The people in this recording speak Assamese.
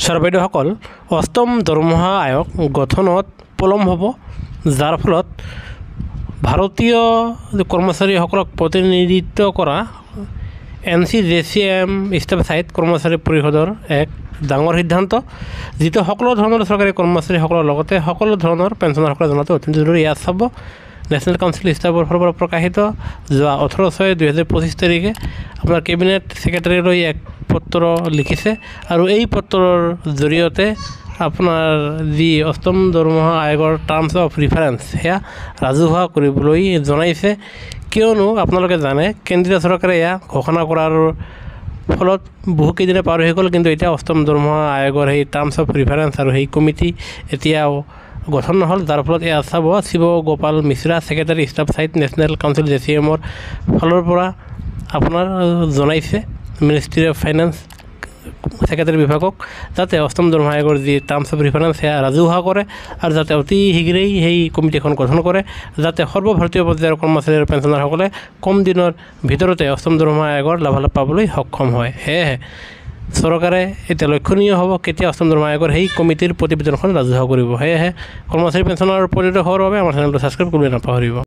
ছাৰবাইদেউসকল, অষ্টম দৰমহা আয়োগ গঠনত পলম হ'ব, যাৰ ফলত ভাৰতীয় কৰ্মচাৰীসকলক প্ৰতিনিধিত্ব কৰা NCJCM ষ্টাফ-চাইড কৰ্মচাৰী পৰিষদৰ এক ডাঙৰ সিদ্ধান্ত, যিটো সকলো ধৰণৰ চৰকাৰী কৰ্মচাৰীসকলৰ লগতে সকলো ধৰণৰ পেঞ্চনাৰসকলে জনাটো অত্যন্ত জৰুৰী। ইয়াত চাব, নেশ্যনেল কাউন্সিল ষ্টাফৰ ফালৰ পৰা প্ৰকাশিত যোৱা 18/6/2025 তাৰিখে আপোনাৰ কেবিনেট ছেক্ৰেটাৰীলৈ এক পত্ৰ লিখিছে আৰু এই পত্ৰৰ জৰিয়তে আপোনাৰ যি অষ্টম দৰমহা আয়োগৰ টাৰ্মছ অফ ৰিফাৰেঞ্চ সেয়া ৰাজহুৱা কৰিবলৈ জনাইছে। কিয়নো আপোনালোকে জানে, কেন্দ্ৰীয় চৰকাৰে এয়া ঘোষণা কৰাৰ ফলত বহুকেইদিনে পাৰ হৈ গ'ল, কিন্তু এতিয়া অষ্টম দৰমহা আয়োগৰ সেই টাৰ্মছ অফ ৰিফাৰেঞ্চ আৰু সেই কমিটি এতিয়াও গঠন নহ'ল, যাৰ ফলত এয়া চাব Shiv Gopal Mishra, secretary staff side national council JCM-ৰ ফালৰ পৰা আপোনাৰ জনাইছে মিনিষ্ট্ৰী অফ ফাইনেন্স ছেক্ৰেটাৰী বিভাগক, যাতে অষ্টম দৰমহা আয়োগৰ যি টাৰ্মছ অফ ৰিফাৰেঞ্চ সেয়া ৰাজহুৱা কৰে আৰু যাতে অতি শীঘ্ৰেই সেই কমিটিখন গঠন কৰে, যাতে সৰ্বভাৰতীয় পৰ্যায়ৰ কৰ্মচাৰী আৰু পেঞ্চনাৰসকলে কম দিনৰ ভিতৰতে অষ্টম দৰমহা আয়োগৰ লাভালাভ পাবলৈ সক্ষম হয়। সেয়েহে চৰকাৰে এতিয়া লক্ষণীয় হ'ব কেতিয়া অষ্টম দৰমহা আয়োগৰ সেই কমিটিৰ প্ৰতিবেদনখন ৰাজহুৱা কৰিব। সেয়েহে কৰ্মচাৰী পেঞ্চনাৰ উপকৃত হোৱাৰ বাবে আমাৰ চেনেলটো ছাবস্ক্ৰাইব কৰিবলৈ নাপাহৰিব।